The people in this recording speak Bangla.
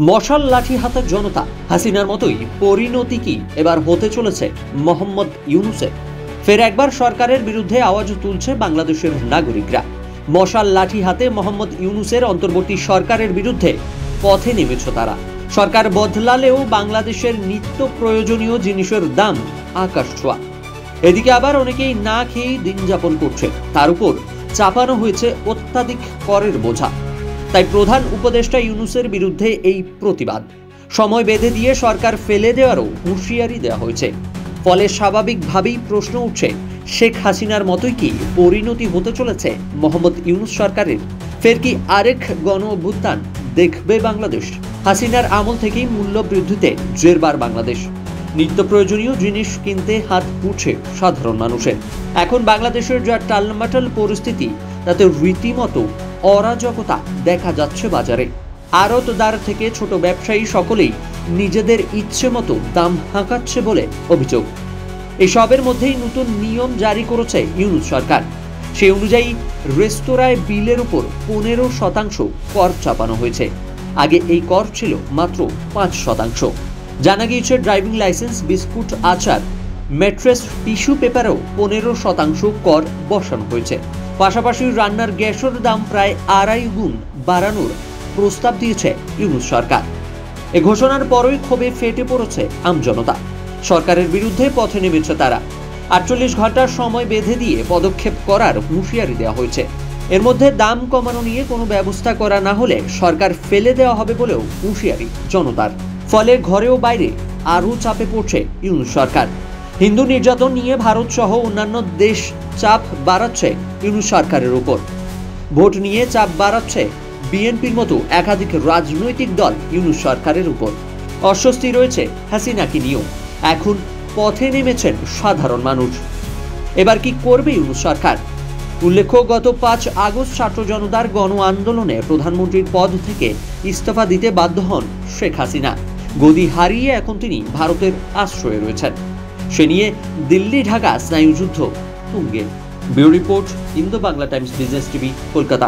মশাল লাঠি হাতের জনতা। হাসিনার মতোই পরিণতি কি এবার হতে চলেছে মোহাম্মদ ইউনূসের? ফের একবার সরকারের বিরুদ্ধে আওয়াজ তুলছে বাংলাদেশের নাগরিকরা। মশাল লাঠি হাতে মোহাম্মদ ইউনূসের অন্তর্বর্তী সরকারের বিরুদ্ধে পথে নেমেছে তারা। সরকার বদলালেও বাংলাদেশের নিত্য প্রয়োজনীয় জিনিসের দাম আকাশ ছোঁয়া। এদিকে আবার অনেকেই না খেয়েই দিন যাপন করছে, তার উপর চাপানো হয়েছে অত্যাধিক করের বোঝা। তাই প্রধান উপদেষ্টা ইউনূসের বিরুদ্ধে এই প্রতিবাদ। সময় বেঁধে দিয়ে সরকার ফেলে দেওয়ারও হুঁশিয়ারি দেওয়া হয়েছে। ফলে স্বাভাবিকভাবেই প্রশ্ন উঠছে, শেখ হাসিনার মতোই কি পরিণতি হতে চলেছে মোহাম্মদ ইউনূস সরকারের? ফের কি আরেক গণ অভ্যুত্থান দেখবে বাংলাদেশ? হাসিনার আমল থেকেই মূল্য বৃদ্ধিতে জেরবার বাংলাদেশ। নিত্য প্রয়োজনীয় জিনিস কিনতে হাত পুড়ছে সাধারণ মানুষের। এখন বাংলাদেশের যা টালমাটাল পরিস্থিতি, তাতে রীতিমতো অরাজকতা দেখা যাচ্ছে বাজারে। আড়তদার থেকে ছোট ব্যবসায়ী সকলেই নিজেদের ইচ্ছে মতো দাম হাঁকাচ্ছে বলে অভিযোগ। এসবের মধ্যেই নতুন নিয়ম জারি করেছে ইউনূস সরকার। সেই অনুযায়ী রেস্তোরাঁয় বিলের উপর 15% কর চাপানো হয়েছে। আগে এই কর ছিল মাত্র 5%। জানা গিয়েছে ড্রাইভিং লাইসেন্স, বিস্কুট, আচার, ম্যাট্রেস, টিস্যু পেপারেও 15% কর বসানো হয়েছে। পাশাপাশি রান্নার গ্যাসের দাম প্রায় 2.5 গুণ বাড়ানোর প্রস্তাব দিয়েছে ইউনূস সরকার। এ ঘোষণার পরই ক্ষোভে ফেটে পড়েছে আমজনতা। সরকারের বিরুদ্ধে পথে নেমেছে তারা। 48 ঘন্টার সময় বেঁধে দিয়ে পদক্ষেপ করার হুঁশিয়ারি দেওয়া হয়েছে। এর মধ্যে দাম কমানো নিয়ে কোনো ব্যবস্থা করা না হলে সরকার ফেলে দেওয়া হবে বলেও হুঁশিয়ারি জনতার। ফলে ঘরেও বাইরে আরও চাপে পড়ছে ইউনূস সরকার। হিন্দু নির্যাতন নিয়ে ভারত সহ অন্যান্য দেশ চাপ বাড়াচ্ছে ইউনূস সরকারের উপর। ভোট নিয়ে চাপ বাড়াচ্ছে বিএনপির মতো একাধিক রাজনৈতিক দল ইউনূস সরকারের উপর। অস্বস্তি রয়েছে হাসিনাকে নিয়েও। এখন পথে নেমেছেন সাধারণ মানুষ। এবার কি করবে ইউনূস সরকার? উল্লেখ্য, গত 5 আগস্ট ছাত্র জনতার গণ আন্দোলনে প্রধানমন্ত্রীর পদ থেকে ইস্তফা দিতে বাধ্য হন শেখ হাসিনা। গদি হারিয়ে এখন তিনি ভারতের আশ্রয়ে রয়েছেন। সে নিয়ে দিল্লি ঢাকা স্নায়ুযুদ্ধ তুঙ্গে। Bureau report, Indo Bangla Times, business TV, Kolkata.